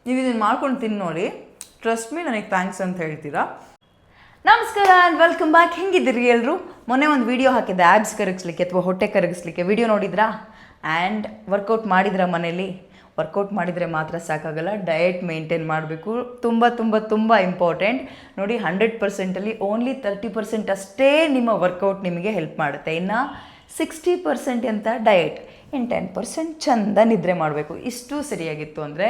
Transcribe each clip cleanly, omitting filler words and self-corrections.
ನೀವು ಇದನ್ನು ಮಾಡ್ಕೊಂಡು ತಿನ್ನು ನೋಡಿ, ಟ್ರಸ್ಟ್ ಮೀ ನನಗೆ ಥ್ಯಾಂಕ್ಸ್ ಅಂತ ಹೇಳ್ತೀರಾ. ನಮಸ್ಕಾರ ಆ್ಯಂಡ್ ವೆಲ್ಕಮ್ ಬ್ಯಾಕ್. ಹೆಂಗಿದ್ದೀರಿ ಎಲ್ಲರೂ? ಮೊನ್ನೆ ಒಂದು ವಿಡಿಯೋ ಹಾಕಿದ್ದೆ ಆ್ಯಬ್ಸ್ ಕರಗಿಸ್ಲಿಕ್ಕೆ ಅಥವಾ ಹೊಟ್ಟೆ ಕರಗಿಸ್ಲಿಕ್ಕೆ. ವಿಡಿಯೋ ನೋಡಿದ್ರಾ? ಆ್ಯಂಡ್ ವರ್ಕೌಟ್ ಮಾಡಿದ್ರಾ ಮನೇಲಿ? ವರ್ಕೌಟ್ ಮಾಡಿದರೆ ಮಾತ್ರ ಸಾಕಾಗಲ್ಲ, ಡಯಟ್ ಮೇಂಟೈನ್ ಮಾಡಬೇಕು. ತುಂಬ ತುಂಬ ತುಂಬ ಇಂಪಾರ್ಟೆಂಟ್. ನೋಡಿ, 100%ಅಲ್ಲಿ ಓನ್ಲಿ 30% ಅಷ್ಟೇ ನಿಮ್ಮ ವರ್ಕೌಟ್ ನಿಮಗೆ ಹೆಲ್ಪ್ ಮಾಡುತ್ತೆ. ಇನ್ನು 60% ಅಂತ ಡಯಟ್, ಇನ್ನು 10% ಚಂದ ನಿದ್ರೆ ಮಾಡಬೇಕು. ಇಷ್ಟು ಸರಿಯಾಗಿತ್ತು ಅಂದರೆ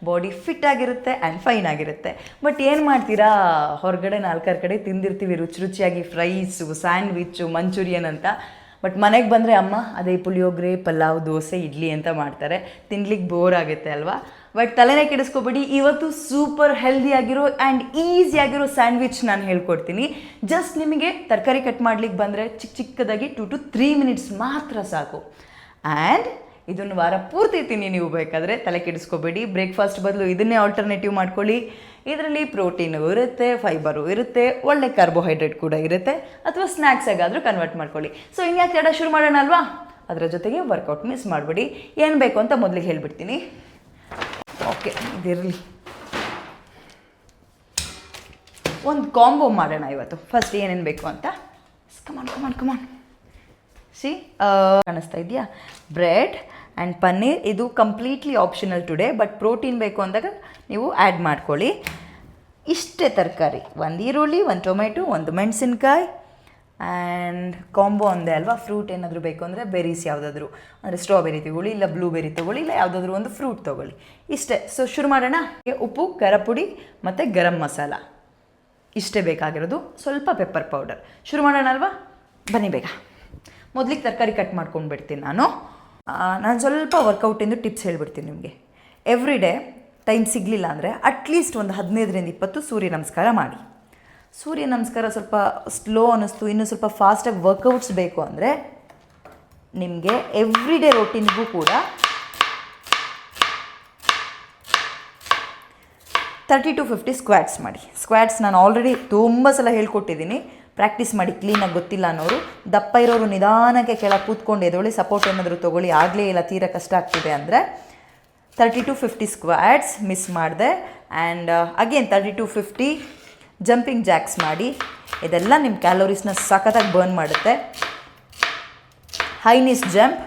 ಬಾಡಿ ಫಿಟ್ ಆಗಿರುತ್ತೆ ಆ್ಯಂಡ್ ಫೈನ್ ಆಗಿರುತ್ತೆ. ಬಟ್ ಏನು ಮಾಡ್ತೀರಾ, ಹೊರಗಡೆ 4 ಕಡೆ ತಿಂದಿರ್ತೀವಿ ರುಚಿ ರುಚಿಯಾಗಿ ಫ್ರೈಸು, ಸ್ಯಾಂಡ್ವಿಚ್ಚು, ಮಂಚೂರಿಯನ್ ಅಂತ. ಬಟ್ ಮನೆಗೆ ಬಂದರೆ ಅಮ್ಮ ಅದೇ ಪುಳಿಯೋಗರೆ, ಪಲಾವ್, ದೋಸೆ, ಇಡ್ಲಿ ಅಂತ ಮಾಡ್ತಾರೆ. ತಿನ್ಲಿಕ್ಕೆ ಬೋರ್ ಆಗುತ್ತೆ ಅಲ್ವಾ? ಬಟ್ ತಲೆನೇ ಕೆಡಿಸ್ಕೊಬೇಡಿ, ಇವತ್ತು ಸೂಪರ್ ಹೆಲ್ದಿಯಾಗಿರೋ ಆ್ಯಂಡ್ ಈಸಿಯಾಗಿರೋ ಸ್ಯಾಂಡ್ವಿಚ್ ನಾನು ಹೇಳ್ಕೊಡ್ತೀನಿ. ಜಸ್ಟ್ ನಿಮಗೆ ತರಕಾರಿ ಕಟ್ ಮಾಡ್ಲಿಕ್ಕೆ ಬಂದರೆ ಚಿಕ್ಕದಾಗಿ 2 to 3 ಮಿನಿಟ್ಸ್ ಮಾತ್ರ ಸಾಕು. ಆ್ಯಂಡ್ ಇದನ್ನು ವಾರ ಪೂರ್ತಿ ತಿನ್ನಿ ನೀವು ಬೇಕಾದರೆ, ತಲೆ ಕೆಡಿಸ್ಕೋಬೇಡಿ. ಬ್ರೇಕ್ಫಾಸ್ಟ್ ಬದಲು ಇದನ್ನೇ ಆಲ್ಟರ್ನೇಟಿವ್ ಮಾಡ್ಕೊಳ್ಳಿ. ಇದರಲ್ಲಿ ಪ್ರೋಟೀನು ಇರುತ್ತೆ, ಫೈಬರು ಇರುತ್ತೆ, ಒಳ್ಳೆ ಕಾರ್ಬೋಹೈಡ್ರೇಟ್ ಕೂಡ ಇರುತ್ತೆ. ಅಥವಾ ಸ್ನ್ಯಾಕ್ಸ್ ಆಗಾದರೂ ಕನ್ವರ್ಟ್ ಮಾಡ್ಕೊಳ್ಳಿ. ಸೊ ಇನ್ಯಾಕೆ ತಡ, ಶುರು ಮಾಡೋಣ ಅಲ್ವಾ? ಅದರ ಜೊತೆಗೆ ವರ್ಕೌಟ್ ಮಿಸ್ ಮಾಡಬೇಡಿ. ಏನು ಬೇಕು ಅಂತ ಮೊದಲಿಗೆ ಹೇಳ್ಬಿಡ್ತೀನಿ. ಓಕೆ, ಇದಿರಲಿ. ಒಂದು ಕಾಂಬೋ ಮಾಡೋಣ ಇವತ್ತು. ಫಸ್ಟ್ ಏನೇನು ಬೇಕು ಅಂತ ಕಮಾನ್ ಸಿ ಕಾಣಿಸ್ತಾ ಇದೆಯಾ? Bread and paneer. ಇದು completely optional today, but protein ಬೇಕು ಅಂದಾಗ ನೀವು ಆ್ಯಡ್ ಮಾಡ್ಕೊಳ್ಳಿ. ಇಷ್ಟೇ ತರಕಾರಿ, 1 ಈರುಳ್ಳಿ, 1 ಟೊಮೆಟೊ, 1 ಮೆಣಸಿನ್ಕಾಯಿ ಆ್ಯಂಡ್ ಕಾಂಬೋ ಅಂದೆ ಅಲ್ವಾ. ಫ್ರೂಟ್ ಏನಾದರೂ ಬೇಕು ಅಂದರೆ ಬೆರೀಸ್ ಯಾವುದಾದ್ರೂ, ಅಂದರೆ ಸ್ಟ್ರಾಬೆರಿ ತೊಗೊಳ್ಳಿ, ಇಲ್ಲ ಬ್ಲೂಬೆರಿ ತೊಗೊಳ್ಳಿ, ಇಲ್ಲ ಯಾವುದಾದ್ರೂ ಒಂದು ಫ್ರೂಟ್ ತೊಗೊಳ್ಳಿ. ಇಷ್ಟೇ. ಸೊ ಶುರು ಮಾಡೋಣ. ಉಪ್ಪು, ಖಾರ ಪುಡಿ ಮತ್ತು ಗರಂ ಮಸಾಲ ಇಷ್ಟೇ ಬೇಕಾಗಿರೋದು. ಸ್ವಲ್ಪ ಪೆಪ್ಪರ್ ಪೌಡರ್. ಶುರು ಮಾಡೋಣ ಅಲ್ವಾ? ಬನ್ನಿ ಬೇಗ. ಮೊದಲಿಗೆ ತರಕಾರಿ ಕಟ್ ಮಾಡ್ಕೊಂಡು ಬಿಡ್ತೀನಿ ನಾನು ಸ್ವಲ್ಪ ವರ್ಕೌಟಿಂದು ಟಿಪ್ಸ್ ಹೇಳ್ಬಿಡ್ತೀನಿ ನಿಮಗೆ. ಎವ್ರಿ ಡೇ ಟೈಮ್ ಸಿಗಲಿಲ್ಲ ಅಂದರೆ ಅಟ್ಲೀಸ್ಟ್ ಒಂದು 15ರಿಂದ 20 ಸೂರ್ಯ ನಮಸ್ಕಾರ ಮಾಡಿ. ಸೂರ್ಯ ನಮಸ್ಕಾರ ಸ್ವಲ್ಪ ಸ್ಲೋ ಅನ್ನಿಸ್ತು, ಇನ್ನೂ ಸ್ವಲ್ಪ ಫಾಸ್ಟಾಗಿ ವರ್ಕೌಟ್ಸ್ ಬೇಕು ಅಂದರೆ ನಿಮಗೆ ಎವ್ರಿ ಡೇ ರೊಟೀನ್ಗೂ ಕೂಡ 30 to 50 ಸ್ಕ್ವಾಟ್ಸ್ ಮಾಡಿ. ಸ್ಕ್ವಾಟ್ಸ್ ನಾನು ಆಲ್ರೆಡಿ ತುಂಬ ಸಲ ಹೇಳ್ಕೊಟ್ಟಿದ್ದೀನಿ, ಪ್ರಾಕ್ಟೀಸ್ ಮಾಡಿ ಕ್ಲೀನಾಗಿ. ಗೊತ್ತಿಲ್ಲ ಅನ್ನೋರು, ದಪ್ಪ ಇರೋರು ನಿಧಾನಕ್ಕೆ ಕೆಳಗೆ ಕೂತ್ಕೊಂಡು ಎದೊಳಿ, ಸಪೋರ್ಟ್ ಏನಾದರೂ ತೊಗೊಳ್ಳಿ. ಆಗಲೇ ಇಲ್ಲ, ತೀರಾ ಕಷ್ಟ ಆಗ್ತಿದೆ ಅಂದರೆ 30 to 50 ಸ್ಕ್ವಾಟ್ಸ್ ಮಿಸ್ ಮಾಡಿದೆ. And again 30 to 50 jumping jacks ಮಾಡಿ. ಇದೆಲ್ಲ ನಿಮ್ಮ ಕ್ಯಾಲೋರೀಸ್ನ ಸಖತ್ತಾಗಿ ಬರ್ನ್ ಮಾಡುತ್ತೆ. High knees jump.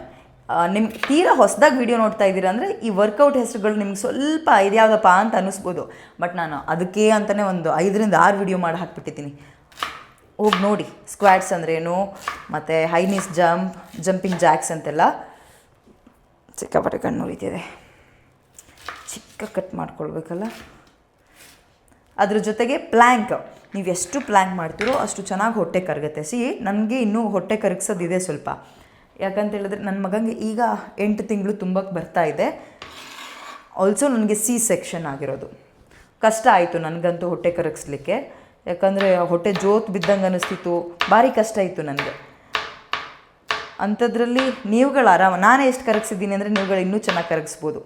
ನಿಮ್ಗೆ ತೀರಾ ಹೊಸದಾಗಿ ವಿಡಿಯೋ ನೋಡ್ತಾ ಇದ್ದೀರಾ ಅಂದರೆ ಈ ವರ್ಕೌಟ್ ಹೆಸರುಗಳು ನಿಮ್ಗೆ ಸ್ವಲ್ಪ ಇದ್ಯಾವುದಪ್ಪ ಅಂತ ಅನ್ನಿಸ್ಬೋದು. ಬಟ್ ನಾನು ಅದಕ್ಕೆ ಅಂತಲೇ ಒಂದು 5ರಿಂದ 6 ವಿಡಿಯೋ ಮಾಡಿ ಹಾಕ್ಬಿಟ್ಟಿದ್ದೀನಿ, ಹೋಗಿ ನೋಡಿ. ಸ್ಕ್ವಾಟ್ಸ್ ಅಂದ್ರೇನು, ಮತ್ತು high knees jump, jumping jacks ಅಂತೆಲ್ಲ. ಸಿಕ್ಕಾಪಟ್ಟೆ ಕಣ್ಣು ಉರಿತಿದೆ, ಚಿಕ್ಕ ಕಟ್ ಮಾಡ್ಕೊಳ್ಬೇಕಲ್ಲ. ಅದ್ರ ಜೊತೆಗೆ ಪ್ಲ್ಯಾಂಕ್. ನೀವು ಎಷ್ಟು ಪ್ಲ್ಯಾಂಕ್ ಮಾಡ್ತೀರೋ ಅಷ್ಟು ಚೆನ್ನಾಗಿ ಹೊಟ್ಟೆ ಕರಗುತ್ತೆ. ನನಗೆ ಇನ್ನೂ ಹೊಟ್ಟೆ ಕರಗಿಸೋದಿದೆ ಸ್ವಲ್ಪ. ಯಾಕಂತ ಹೇಳಿದ್ರೆ ನನ್ನ ಮಗನಿಗೆ ಈಗ 8 ತಿಂಗಳು ತುಂಬಕ್ಕೆ ಬರ್ತಾ ಇದೆ. ಆಲ್ಸೋ ನನಗೆ ಸೆಕ್ಷನ್ ಆಗಿರೋದು ಕಷ್ಟ ಆಯಿತು ನನಗಂತೂ ಹೊಟ್ಟೆ ಕರಗಿಸ್ಲಿಕ್ಕೆ. ಯಾಕಂದರೆ ಹೊಟ್ಟೆ ಜೋತ್ ಬಿದ್ದಂಗೆ ಅನ್ನಿಸ್ತಿತ್ತು, ಭಾರಿ ಕಷ್ಟ ಇತ್ತು ನನಗೆ. ಅಂಥದ್ರಲ್ಲಿ ನೀವುಗಳು ಆರಾಮ, ನಾನೇ ಎಷ್ಟು ಕರಗಿಸಿದ್ದೀನಿ ಅಂದರೆ ನೀವುಗಳು ಇನ್ನೂ ಚೆನ್ನಾಗಿ ಕರಗಿಸ್ಬೋದು.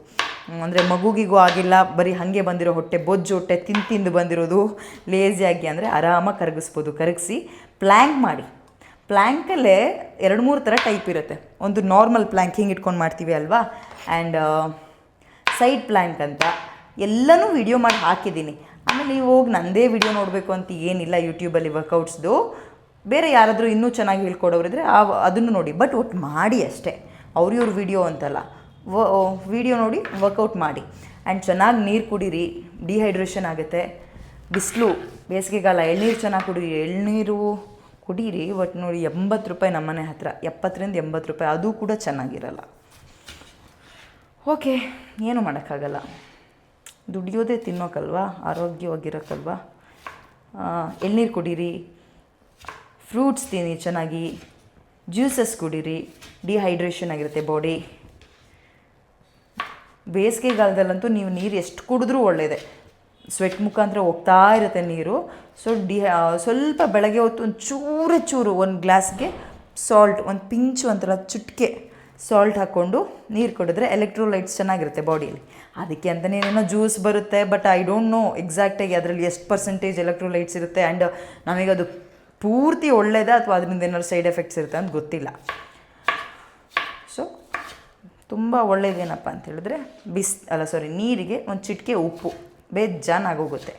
ಅಂದರೆ ಮಗುಗಿಗೂ ಆಗಿಲ್ಲ, ಬರೀ ಹಾಗೆ ಬಂದಿರೋ ಹೊಟ್ಟೆ, ಬೊಜ್ಜು ಹೊಟ್ಟೆ, ತಿಂದು ಬಂದಿರೋದು ಲೇಸಿಯಾಗಿ ಅಂದರೆ ಆರಾಮಾಗಿ ಕರಗಿಸ್ಬೋದು. ಕರಗಿಸಿ ಪ್ಲ್ಯಾಂಕ್ ಮಾಡಿ. ಪ್ಲ್ಯಾಂಕಲ್ಲೇ 2-3 ಥರ ಟೈಪ್ ಇರುತ್ತೆ. ಒಂದು ನಾರ್ಮಲ್ ಪ್ಲ್ಯಾಂಕ್, ಹಿಂಗೆ ಇಟ್ಕೊಂಡು ಮಾಡ್ತೀವಿ ಅಲ್ವಾ, ಆ್ಯಂಡ್ ಸೈಡ್ ಪ್ಲ್ಯಾಂಕ್ ಅಂತ. ಎಲ್ಲನೂ ವಿಡಿಯೋ ಮಾಡಿ ಹಾಕಿದ್ದೀನಿ. ಆಮೇಲೆ ನೀವು ಹೋಗಿ ನನ್ನದೇ ವಿಡಿಯೋ ನೋಡಬೇಕು ಅಂತ ಏನಿಲ್ಲ ಯೂಟ್ಯೂಬಲ್ಲಿ ವರ್ಕೌಟ್ಸ್ದು. ಬೇರೆ ಯಾರಾದರೂ ಇನ್ನೂ ಚೆನ್ನಾಗಿ ಹೇಳ್ಕೊಡೋರಿದ್ರೆ ಅದನ್ನು ನೋಡಿ. ಬಟ್ ಒಟ್ಟು ಮಾಡಿ ಅಷ್ಟೇ, ಅವ್ರ ವಿಡಿಯೋ ಅಂತಲ್ಲ. ವಿಡಿಯೋ ನೋಡಿ ವರ್ಕೌಟ್ ಮಾಡಿ. ಆ್ಯಂಡ್ ಚೆನ್ನಾಗಿ ನೀರು ಕುಡೀರಿ, ಡಿಹೈಡ್ರೇಷನ್ ಆಗುತ್ತೆ. ಬಿಸಿಲು, ಬೇಸಿಗೆಗಾಲ, ಎಳ್ನೀರು ಚೆನ್ನಾಗಿ ಕುಡೀರಿ. ಎಳ್ನೀರು ಕುಡೀರಿ. ಬಟ್ ನೋಡಿ, 80 ರೂಪಾಯಿ ನಮ್ಮನೆ ಹತ್ರ, 70ರಿಂದ 80 ರೂಪಾಯಿ, ಅದು ಕೂಡ ಚೆನ್ನಾಗಿರಲ್ಲ. ಓಕೆ, ಏನೂ ಮಾಡೋಕ್ಕಾಗಲ್ಲ. ದುಡಿಯೋದೇ ತಿನ್ನೋಕ್ಕಲ್ವಾ, ಆರೋಗ್ಯವಾಗಿರೋಕ್ಕಲ್ವಾ. ಎಳ್ನೀರು ಕುಡೀರಿ, ಫ್ರೂಟ್ಸ್ ತಿನ್ನಿ ಚೆನ್ನಾಗಿ, ಜ್ಯೂಸಸ್ ಕುಡೀರಿ. ಡಿಹೈಡ್ರೇಷನ್ ಆಗಿರುತ್ತೆ ಬಾಡಿ. ಬೇಸಿಗೆಗಾಲದಲ್ಲಂತೂ ನೀವು ನೀರು ಎಷ್ಟು ಕುಡಿದ್ರೂ ಒಳ್ಳೆಯದೇ. ಸ್ವೆಟ್ ಮುಖಾಂತರ ಹೋಗ್ತಾ ಇರುತ್ತೆ ನೀರು. ಸೊ ಸ್ವಲ್ಪ ಬೆಳಗ್ಗೆ ಹೊತ್ತು ಒಂದು ಚೂರು 1 ಗ್ಲಾಸ್ಗೆ ಸಾಲ್ಟ್, ಒಂದು ಪಿಂಚು ಒಂಥರ ಚುಟ್ಕೆ ಸಾಲ್ಟ್ ಹಾಕ್ಕೊಂಡು ನೀರು ಕುಡಿದ್ರೆ ಎಲೆಕ್ಟ್ರೋಲೈಟ್ಸ್ ಚೆನ್ನಾಗಿರುತ್ತೆ ಬಾಡಿಯಲ್ಲಿ. ಅದಕ್ಕೆ ಅಂತಲೇ ಏನೋ ಜ್ಯೂಸ್ ಬರುತ್ತೆ. ಬಟ್ ಐ ಡೋಂಟ್ ನೋ ಎಕ್ಸಾಕ್ಟಾಗಿ ಅದರಲ್ಲಿ ಎಷ್ಟು ಪರ್ಸೆಂಟೇಜ್ ಎಲೆಕ್ಟ್ರೋಲೈಟ್ಸ್ ಇರುತ್ತೆ. ಆ್ಯಂಡ್ ನಮಗದು ಪೂರ್ತಿ ಒಳ್ಳೆಯದ ಅಥವಾ ಅದರಿಂದ ಏನಾದ್ರು ಸೈಡ್ ಎಫೆಕ್ಟ್ಸ್ ಇರುತ್ತೆ ಅಂತ ಗೊತ್ತಿಲ್ಲ. ಸೊ ತುಂಬ ಒಳ್ಳೇದೇನಪ್ಪ ಅಂತ ಹೇಳಿದ್ರೆ ನೀರಿಗೆ ಒಂದು ಚಿಟಿಕೆ ಉಪ್ಪು ಬೇಜಾನ್ ಆಗೋಗುತ್ತೆ.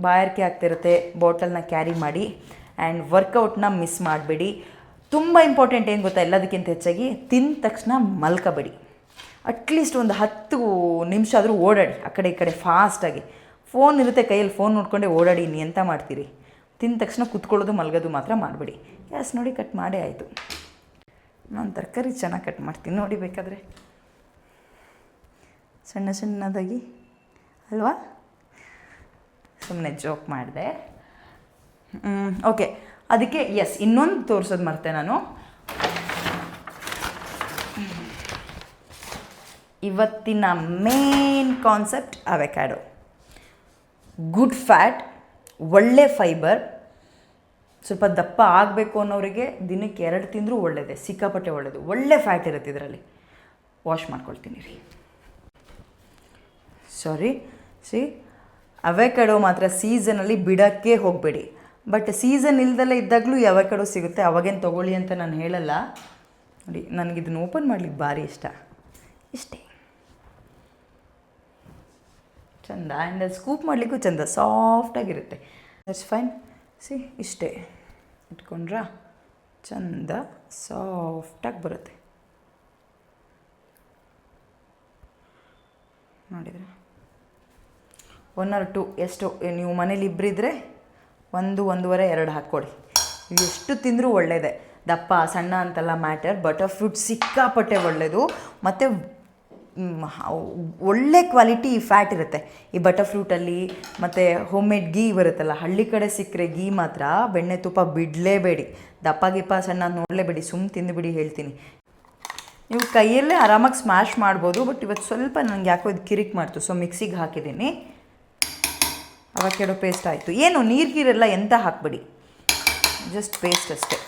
ಬಾಯಾರಿಕೆ ಆಗ್ತಿರುತ್ತೆ, ಬಾಟಲ್ನ ಕ್ಯಾರಿ ಮಾಡಿ. ಆ್ಯಂಡ್ ವರ್ಕೌಟ್ನ ಮಿಸ್ ಮಾಡಬೇಡಿ. ತುಂಬ ಇಂಪಾರ್ಟೆಂಟ್ ಏನು ಗೊತ್ತಾ, ಎಲ್ಲದಕ್ಕಿಂತ ಹೆಚ್ಚಾಗಿ ತಿಂದ ತಕ್ಷಣ ಮಲ್ಕೋಬೇಡಿ. ಅಟ್ಲೀಸ್ಟ್ ಒಂದು 10 ನಿಮಿಷ ಆದರೂ ಓಡಾಡಿ ಆ ಕಡೆ ಈ ಕಡೆ ಫಾಸ್ಟಾಗಿ. ಫೋನ್ ಇರುತ್ತೆ ಕೈಯಲ್ಲಿ, ಫೋನ್ ನೋಡ್ಕೊಂಡೆ ಓಡಾಡಿ. ನೀ ಎಂತ ಮಾಡ್ತೀರಿ? ತಿಂದ ತಕ್ಷಣ ಕುತ್ಕೊಳ್ಳೋದು ಮಲಗೋದು ಮಾತ್ರ ಮಾಡಬೇಡಿ. ಗ್ಯಾಸ್ ನೋಡಿ ಕಟ್ ಮಾಡೇ ಆಯಿತು. ನಾನು ತರಕಾರಿ ಚೆನ್ನಾಗಿ ಕಟ್ ಮಾಡ್ತೀನಿ ನೋಡಿ, ಬೇಕಾದರೆ ಸಣ್ಣ ಸಣ್ಣದಾಗಿ ಅಲ್ವಾ. ಸುಮ್ಮನೆ ಜೋಕ್ ಮಾಡಿದೆ. ಓಕೆ, ಅದಕ್ಕೆ ಇನ್ನೊಂದು ತೋರಿಸೋದು ಮರ್ತೆ ನಾನು. ಇವತ್ತಿನ main concept avocado. Good fat, ಒಳ್ಳೆ ಫೈಬರ್. ಸ್ವಲ್ಪ ದಪ್ಪ ಆಗಬೇಕು ಅನ್ನೋರಿಗೆ ದಿನಕ್ಕೆ 2 ತಿಂದರೂ ಒಳ್ಳೆಯದೇ, ಸಿಕ್ಕಾಪಟ್ಟೆ ಒಳ್ಳೆಯದು. ಒಳ್ಳೆ ಫ್ಯಾಟ್ ಇರುತ್ತೆ ಇದರಲ್ಲಿ. ವಾಶ್ ಮಾಡ್ಕೊಳ್ತೀನಿ ರೀ. ಅವಕಾಡೋ ಮಾತ್ರ ಸೀಸನಲ್ಲಿ ಬಿಡೋಕ್ಕೆ ಹೋಗಬೇಡಿ. ಬಟ್ ಸೀಸನ್ ಇಲ್ದಲ್ಲೇ ಇದ್ದಾಗಲೂ ಅವಕಾಡೋ ಸಿಗುತ್ತೆ, ಅವಾಗೇನು ತೊಗೊಳ್ಳಿ ಅಂತ ನಾನು ಹೇಳಲ್ಲ. ನೋಡಿ, ನನಗಿದನ್ನು ಓಪನ್ ಮಾಡ್ಲಿಕ್ಕೆ ಭಾರಿ ಇಷ್ಟ. ಇಷ್ಟೇ ಚಂದ. ಆ್ಯಂಡ್ ಸ್ಕೂಪ್ ಮಾಡಲಿಕ್ಕೂ ಚಂದ, ಸಾಫ್ಟಾಗಿರುತ್ತೆ. That's fine. ಇಷ್ಟೇ ಇಟ್ಕೊಂಡ್ರಾ ಚಂದ ಸಾಫ್ಟಾಗಿ ಬರುತ್ತೆ. ನೋಡಿದ್ರೆ 1 or 2 ಎಷ್ಟು ನೀವು ಮನೇಲಿ ಇಬ್ಬರಿದ್ರೆ 1, 1.5, 2 ಹಾಕ್ಕೊಡಿ. ಎಷ್ಟು ತಿಂದರೂ ಒಳ್ಳೆಯದೇ. ದಪ್ಪ ಸಣ್ಣ ಅಂತೆಲ್ಲ ಮ್ಯಾಟರ್. ಬಟರ್ ಫ್ರೂಟ್ ಸಿಕ್ಕಾಪಟ್ಟೆ ಒಳ್ಳೆಯದು. ಮತ್ತು ಒಳ್ಳೆ ಕ್ವಾಲಿಟಿ ಫ್ಯಾಟ್ ಇರುತ್ತೆ ಈ ಬಟರ್ ಫ್ರೂಟಲ್ಲಿ. ಮತ್ತು ಹೋಮ್ ಮೇಡ್ ಗೀ ಬರುತ್ತಲ್ಲ, ಹಳ್ಳಿ ಕಡೆ ಸಿಕ್ಕರೆ ಗೀ ಮಾತ್ರ ಬೆಣ್ಣೆ ತುಪ್ಪ ಬಿಡಲೇಬೇಡಿ. ದಪ್ಪ ಗಿಪ್ಪ ಸಣ್ಣ ನೋಡಲೇಬೇಡಿ, ತಿಂದುಬಿಡಿ ಹೇಳ್ತೀನಿ. ನೀವು ಕೈಯಲ್ಲೇ ಆರಾಮಾಗಿ ಸ್ಮ್ಯಾಶ್ ಮಾಡ್ಬೋದು. ಬಟ್ ಇವತ್ತು ಸ್ವಲ್ಪ ನನಗೆ ಯಾಕೋ ಇದು ಕಿರಿಕ್ ಮಾಡ್ತು, ಸೊ ಮಿಕ್ಸಿಗೆ ಹಾಕಿದ್ದೀನಿ. ಅವಕಾಡೋ ಪೇಸ್ಟ್ ಆಯಿತು. ಏನು ನೀರಿಗೆಲ್ಲ ಎಂತ ಹಾಕಬೇಡಿ, ಜಸ್ಟ್ ಪೇಸ್ಟ್ ಅಷ್ಟೇ.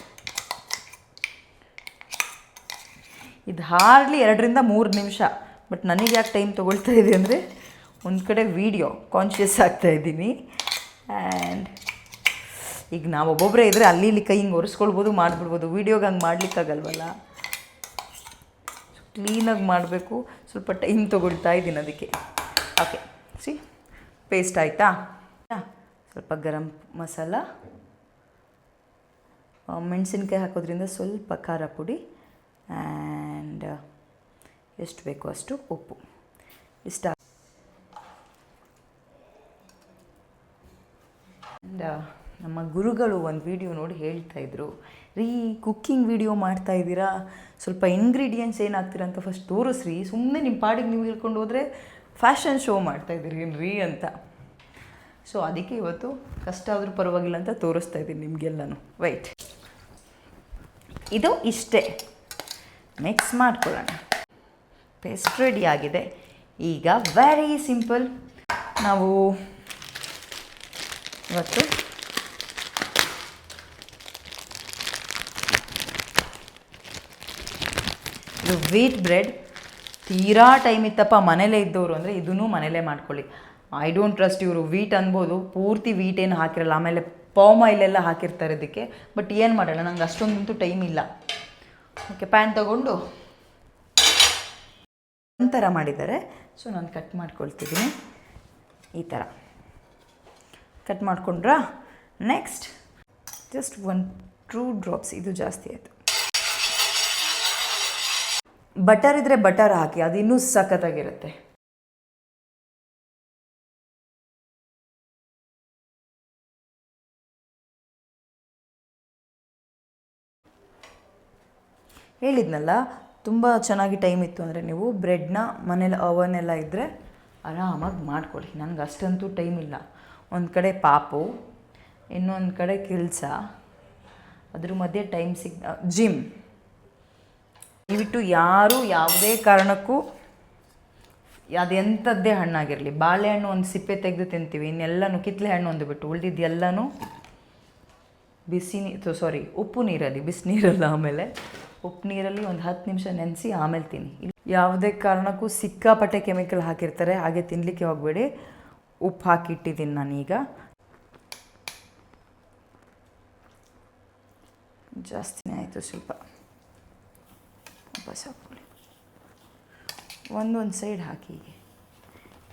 ಇದು ಹಾರ್ಡ್ಲಿ 2 ರಿಂದ 3 ನಿಮಿಷ. ಬಟ್ ನನಗೆ ಯಾಕೆ ಟೈಮ್ ತೊಗೊಳ್ತಾ ಇದೆ ಅಂದರೆ, ಒಂದು ಕಡೆ ವೀಡಿಯೋ ಕಾನ್ಷಿಯಸ್ ಆಗ್ತಾಯಿದ್ದೀನಿ. ಆ್ಯಂಡ್ ಈಗ ನಾವು ಒಬ್ಬೊಬ್ಬರೇ ಇದ್ದರೆ ಅಲ್ಲಿ ಇಲ್ಲಿ ಕೈ ಹಿಂಗೆ ಒರೆಸ್ಕೊಳ್ಬೋದು, ಮಾಡಿಬಿಡ್ಬೋದು. ವೀಡಿಯೋಗೆ ಹಂಗೆ ಮಾಡಲಿಕ್ಕಾಗಲ್ವಲ್ಲ, ಕ್ಲೀನಾಗಿ ಮಾಡಬೇಕು. ಸ್ವಲ್ಪ ಟೈಮ್ ತೊಗೊಳ್ತಾ ಇದ್ದೀನಿ ಅದಕ್ಕೆ. ಓಕೆ, ಪೇಸ್ಟ್ ಆಯಿತಾ? ಸ್ವಲ್ಪ ಗರಂ ಮಸಾಲ, ಮೆಣಸಿನ್ಕಾಯಿ ಹಾಕೋದ್ರಿಂದ ಸ್ವಲ್ಪ ಖಾರ ಪುಡಿ, ಆ್ಯಂಡ್ ಎಷ್ಟು ಬೇಕೋ ಅಷ್ಟು ಉಪ್ಪು. ಇಷ್ಟ. ಆ್ಯಂಡ್ ನಮ್ಮ ಗುರುಗಳು ಒಂದು ವಿಡಿಯೋ ನೋಡಿ ಹೇಳ್ತಾಯಿದ್ರು, ಕುಕ್ಕಿಂಗ್ ವಿಡಿಯೋ ಮಾಡ್ತಾಯಿದ್ದೀರಾ, ಸ್ವಲ್ಪ ಇಂಗ್ರೀಡಿಯೆಂಟ್ಸ್ ಏನಾಗ್ತೀರಾ ಅಂತ ಫಸ್ಟ್ ತೋರಿಸ್ರಿ. ಸುಮ್ಮನೆ ನಿಮ್ಮ ಪಾಡಿಗೆ ನೀವು ಹೇಳ್ಕೊಂಡು ಹೋದರೆ ಫ್ಯಾಷನ್ ಶೋ ಮಾಡ್ತಾಯಿದ್ದೀರಿ ಅಂತ. ಸೊ ಅದಕ್ಕೆ ಇವತ್ತು ಕಷ್ಟ ಆದರೂ ಪರವಾಗಿಲ್ಲ ಅಂತ ತೋರಿಸ್ತಾ ಇದ್ದೀನಿ ನಿಮಗೆಲ್ಲನೂ. ವೈಟ್, ಇದು ಇಷ್ಟೇ. ಮಿಕ್ಸ್ ಮಾಡ್ಕೊಳ್ಳೋಣ. ಪೇಸ್ಟ್ ರೆಡಿ ಆಗಿದೆ. ಈಗ ವೆರಿ ಸಿಂಪಲ್. ನಾವು ಇವತ್ತು ಇದು ವೀಟ್ ಬ್ರೆಡ್. ತೀರಾ ಟೈಮ್ ಇತ್ತಪ್ಪ ಮನೇಲೇ ಇದ್ದವರು ಅಂದರೆ ಇದನ್ನು ಮನೇಲೇ ಮಾಡ್ಕೊಳ್ಳಿ. ಐ ಡೋಂಟ್ ಟ್ರಸ್ಟ್ ಇವರು ವೀಟ್ ಅನ್ಬೋದು, ಪೂರ್ತಿ ವೀಟ್ ಏನು ಹಾಕಿರಲ್ಲ. ಆಮೇಲೆ ಪಾಮ್ ಆಯಿಲೆಲ್ಲ ಹಾಕಿರ್ತಾರೆ ಇದಕ್ಕೆ. ಬಟ್ ಏನು ಮಾಡೋಣ, ನಂಗೆ ಅಷ್ಟೊಂದಂತೂ ಟೈಮ್ ಇಲ್ಲ. ಓಕೆ, ಪ್ಯಾನ್ ತಗೊಂಡು ಒಂಥರ ಮಾಡಿದ್ದಾರೆ. ಸೊ ನಾನು ಕಟ್ ಮಾಡ್ಕೊಳ್ತಿದ್ದೀನಿ. ಈ ಥರ ಕಟ್ ಮಾಡಿಕೊಂಡ್ರಾ. ನೆಕ್ಸ್ಟ್ ಜಸ್ಟ್ 1-2 ಡ್ರಾಪ್ಸ್, ಇದು ಜಾಸ್ತಿ ಆಯಿತು. ಬಟರ್ ಇದ್ದರೆ ಬಟರ್ ಹಾಕಿ, ಅದು ಇನ್ನೂ ಸಖತ್ತಾಗಿರುತ್ತೆ. ಹೇಳಿದ್ನಲ್ಲ, ತುಂಬ ಚೆನ್ನಾಗಿ ಟೈಮ್ ಇತ್ತು ಅಂದರೆ ನೀವು ಬ್ರೆಡ್ನ ಮನೇಲಿ ಅವನ್ ಎಲ್ಲ ಇದ್ದರೆ ಆರಾಮಾಗಿ ಮಾಡ್ಕೊಳ್ಳಿ. ನನಗೆ ಅಷ್ಟಂತೂ ಟೈಮ್ ಇಲ್ಲ. ಒಂದು ಕಡೆ ಪಾಪು, ಇನ್ನೊಂದು ಕಡೆ ಕೆಲಸ, ಅದ್ರ ಮಧ್ಯೆ ಟೈಮ್ ಜಿಮ್. ದಯವಿಟ್ಟು ಯಾರು ಯಾವುದೇ ಕಾರಣಕ್ಕೂ ಅದೆಂಥದ್ದೇ ಹಣ್ಣಾಗಿರಲಿ, ಬಾಳೆಹಣ್ಣು ಒಂದು ಸಿಪ್ಪೆ ತೆಗೆದು ತಿಂತೀವಿ, ಇನ್ನೆಲ್ಲನೂ ಕಿತ್ತಲೆ ಹಣ್ಣು ಒಂದು ಬಿಟ್ಟು ಉಳಿದಿದ್ದೆಲ್ಲನೂ ಉಪ್ಪು ನೀರಲ್ಲಿ, ಬಿಸಿನೀರಲ್ಲ, ಆಮೇಲೆ ಉಪ್ಪು ನೀರಲ್ಲಿ ಒಂದು 10 ನಿಮಿಷ ನೆನೆಸಿ ಆಮೇಲೆ ತಿನ್ನಿ. ಯಾವುದೇ ಕಾರಣಕ್ಕೂ ಸಿಕ್ಕಾಪಟ್ಟೆ ಕೆಮಿಕಲ್ ಹಾಕಿರ್ತಾರೆ, ಹಾಗೆ ತಿನ್ನಲಿಕ್ಕೆ ಹೋಗಬೇಡಿ. ಉಪ್ಪು ಹಾಕಿಟ್ಟಿದ್ದೀನಿ ನಾನೀಗ. ಜಾಸ್ತಿನೇ ಆಯಿತು, ಸ್ವಲ್ಪ ವಾಪಸ್ ಹಾಕ್ಕೊಳ್ಳಿ. ಒಂದೊಂದು ಸೈಡ್ ಹಾಕಿ ಹೀಗೆ,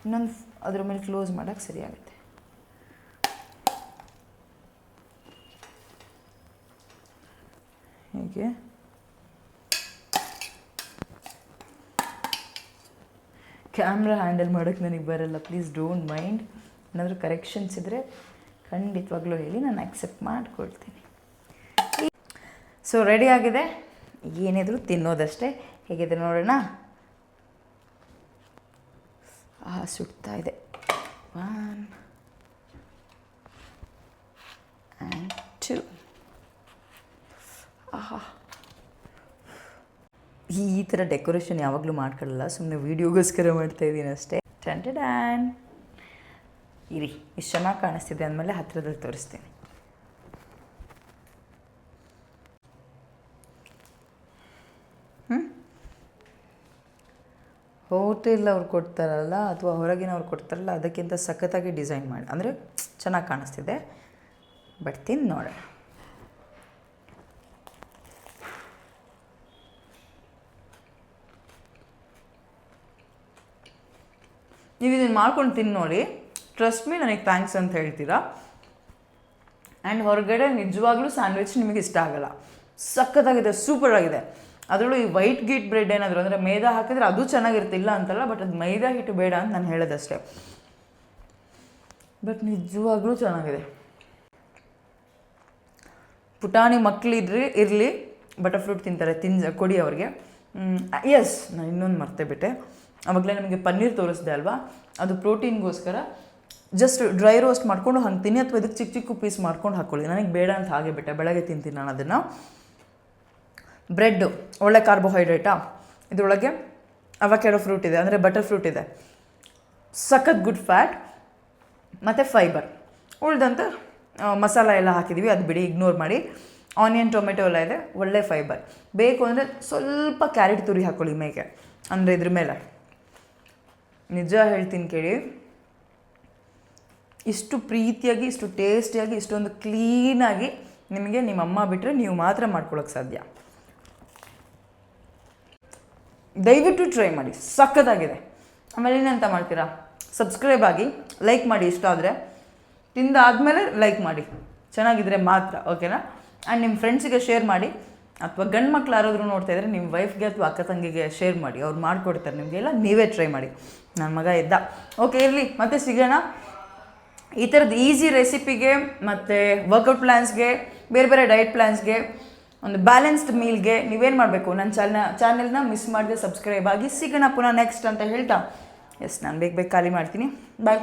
ಇನ್ನೊಂದು ಅದ್ರ ಮೇಲೆ ಕ್ಲೋಸ್ ಮಾಡೋಕ್ಕೆ ಸರಿ ಆಗುತ್ತೆ. ಹೀಗೆ ಕ್ಯಾಮ್ರಾ ಹ್ಯಾಂಡಲ್ ಮಾಡೋಕ್ಕೆ ನನಗೆ ಬರಲ್ಲ, ಪ್ಲೀಸ್ ಡೋಂಟ್ ಮೈಂಡ್. ಏನಾದರೂ ಕರೆಕ್ಷನ್ಸ್ ಇದ್ದರೆ ಖಂಡಿತವಾಗ್ಲೂ ಹೇಳಿ, ನಾನು ಆಕ್ಸೆಪ್ಟ್ ಮಾಡ್ಕೊಳ್ತೀನಿ. ಸೊ ರೆಡಿ ಆಗಿದೆ, ಏನಿದ್ರು ತಿನ್ನೋದಷ್ಟೇ. ಹೇಗಿದೆ ನೋಡೋಣ. ಸುಡ್ತಾ ಇದೆ. 1 and 2. ಆಹಾ, ಈ ಥರ ಡೆಕೋರೇಷನ್ ಯಾವಾಗಲೂ ಮಾಡ್ಕೊಳ್ಳಲ್ಲ, ಸುಮ್ಮನೆ ವೀಡಿಯೋಗೋಸ್ಕರ ಮಾಡ್ತಾಯಿದ್ದೀನಿ ಅಷ್ಟೇ. ಟನ್ ಇರಿ, ಇಷ್ಟು ಚೆನ್ನಾಗಿ ಕಾಣಿಸ್ತಿದೆ ಅಂದಮೇಲೆ ಹತ್ತಿರದಲ್ಲಿ ತೋರಿಸ್ತೀನಿ. ಹೋಟೆಲ್ ಅವ್ರು ಕೊಡ್ತಾರಲ್ಲ ಅಥವಾ ಹೊರಗಿನವ್ರು ಕೊಡ್ತಾರಲ್ಲ ಅದಕ್ಕಿಂತ ಸಖತ್ತಾಗಿ ಡಿಸೈನ್ ಮಾಡಿ, ಅಂದರೆ ಚೆನ್ನಾಗಿ ಕಾಣಿಸ್ತಿದೆ. ಬಟ್ ತಿಂದು ನೋಡೋಣ. ನೀವು ಇದನ್ನು ಮಾಡ್ಕೊಂಡು ತಿನ್ನು ನೋಡಿ, ಟ್ರಸ್ಟ್ ಮೀ ನನಗೆ ಥ್ಯಾಂಕ್ಸ್ ಅಂತ ಹೇಳ್ತೀರಾ. ಆ್ಯಂಡ್ ಹೊರಗಡೆ ನಿಜವಾಗ್ಲೂ ಸ್ಯಾಂಡ್ವಿಚ್ ನಿಮಗೆ ಇಷ್ಟ ಆಗಲ್ಲ, ಸಖತ್ತಾಗಿದೆ, ಸೂಪರ್ ಆಗಿದೆ. ಅದರಲ್ಲೂ ಈ ವೈಟ್ ಗೀಟ್ ಬ್ರೆಡ್ ಏನಾದರೂ ಅಂದರೆ ಮೈದಾ ಹಾಕಿದ್ರೆ ಅದು ಚೆನ್ನಾಗಿರ್ತಿಲ್ಲ ಅಂತಲ್ಲ, ಬಟ್ ಅದು ಮೈದಾ ಹಿಟ್ಟು ಬೇಡ ಅಂತ ನಾನು ಹೇಳೋದಷ್ಟೇ. ಬಟ್ ನಿಜವಾಗ್ಲೂ ಚೆನ್ನಾಗಿದೆ. ಪುಟಾಣಿ ಮಕ್ಕಳಿದ್ರೆ ಇರಲಿ, ಬಟರ್ ಫ್ರೂಟ್ ತಿಂತಾರೆ, ಕೊಡಿ ಅವ್ರಿಗೆ. ಎಸ್, ನಾನು ಇನ್ನೊಂದು ಮರ್ತೇ ಬಿಟ್ಟೆ. ಆವಾಗಲೇ ನಮಗೆ ಪನ್ನೀರ್ ತೋರಿಸ್ದೆ ಅಲ್ವಾ, ಅದು ಪ್ರೋಟೀನ್ಗೋಸ್ಕರ ಜಸ್ಟ್ ಡ್ರೈ ರೋಸ್ಟ್ ಮಾಡ್ಕೊಂಡು ಹಂಗೆ ತಿನ್ನಿ, ಅಥವಾ ಇದಕ್ಕೆ ಚಿಕ್ಕ ಚಿಕ್ಕ ಪೀಸ್ ಮಾಡ್ಕೊಂಡು ಹಾಕ್ಕೊಳ್ಳಿ. ನನಗೆ ಬೇಡ ಅಂತ ಹಾಗೆ ಬಿಟ್ಟೆ, ಬೆಳಗ್ಗೆ ತಿಂತೀನಿ ನಾನು ಅದನ್ನು. ಬ್ರೆಡ್ಡು ಒಳ್ಳೆ ಕಾರ್ಬೋಹೈಡ್ರೇಟಾ, ಇದರೊಳಗೆ ಅವಕ್ಯಾಡೋ ಫ್ರೂಟ್ ಇದೆ, ಅಂದರೆ ಬಟರ್ ಫ್ರೂಟ್ ಇದೆ, ಸಖತ್ ಗುಡ್ ಫ್ಯಾಟ್ ಮತ್ತು ಫೈಬರ್. ಉಳ್ದಂತ ಮಸಾಲ ಎಲ್ಲ ಹಾಕಿದ್ದೀವಿ, ಅದು ಬಿಡಿ, ಇಗ್ನೋರ್ ಮಾಡಿ. ಆನಿಯನ್ ಟೊಮೆಟೊ ಎಲ್ಲ ಇದೆ, ಒಳ್ಳೆ ಫೈಬರ್. ಬೇಕು ಅಂದರೆ ಸ್ವಲ್ಪ ಕ್ಯಾರೆಟ್ ತುರಿ ಹಾಕ್ಕೊಳ್ಳಿ ಮೇಗೆ, ಅಂದರೆ ಇದ್ರ ಮೇಲೆ. ನಿಜ ಹೇಳ್ತೀನಿ ಕೇಳಿ, ಇಷ್ಟು ಪ್ರೀತಿಯಾಗಿ, ಇಷ್ಟು ಟೇಸ್ಟಿಯಾಗಿ, ಇಷ್ಟೊಂದು ಕ್ಲೀನಾಗಿ ನಿಮಗೆ ನಿಮ್ಮ ಅಮ್ಮ ಬಿಟ್ಟರೆ ನೀವು ಮಾತ್ರ ಮಾಡ್ಕೊಳ್ಳೋಕೆ ಸಾಧ್ಯ. ದಯವಿಟ್ಟು ಟ್ರೈ ಮಾಡಿ, ಸಖತ್ತಾಗಿದೆ. ಆಮೇಲೆ ಏನಂತ ಮಾಡ್ತೀರಾ, ಸಬ್ಸ್ಕ್ರೈಬ್ ಆಗಿ, ಲೈಕ್ ಮಾಡಿ ಇಷ್ಟ ಆದರೆ, ತಿಂದಾದಮೇಲೆ ಲೈಕ್ ಮಾಡಿ ಚೆನ್ನಾಗಿದ್ರೆ ಮಾತ್ರ, ಓಕೆನಾ. ಆ್ಯಂಡ್ ನಿಮ್ಮ ಫ್ರೆಂಡ್ಸಿಗೆ ಶೇರ್ ಮಾಡಿ, ಅಥವಾ ಗಂಡು ಮಕ್ಳು ಯಾರಾದರೂ ನೋಡ್ತಾ ಇದ್ದರೆ ನಿಮ್ಮ ವೈಫ್ಗೆ ಅಥವಾ ಅಕ್ಕ ತಂಗಿಗೆ ಶೇರ್ ಮಾಡಿ, ಅವ್ರು ಮಾಡಿಕೊಡ್ತಾರೆ ನಿಮಗೆಲ್ಲ. ನೀವೇ ಟ್ರೈ ಮಾಡಿ. ನನ್ನ ಮಗ ಎದ್ದ. ಓಕೆ, ಇರಲಿ, ಮತ್ತೆ ಸಿಗೋಣ. ಈ ಥರದ್ದು ಈಸಿ ರೆಸಿಪಿಗೆ ಮತ್ತು ವರ್ಕೌಟ್ ಪ್ಲ್ಯಾನ್ಸ್ಗೆ, ಬೇರೆ ಬೇರೆ ಡಯಟ್ ಪ್ಲ್ಯಾನ್ಸ್ಗೆ, ಒಂದು ಬ್ಯಾಲೆನ್ಸ್ಡ್ ಮೀಲ್ಗೆ ನೀವೇನು ಮಾಡಬೇಕು, ನನ್ನ ಚಾನೆಲ್ನ ಮಿಸ್ ಮಾಡದೆ ಸಬ್ಸ್ಕ್ರೈಬ್ ಆಗಿ. ಸಿಗೋಣ ಪುನಃ ನೆಕ್ಸ್ಟ್ ಅಂತ ಹೇಳ್ತಾ, ಎಸ್, ನಾನು ಬೇಗ ಖಾಲಿ ಮಾಡ್ತೀನಿ. ಬಾಯ್.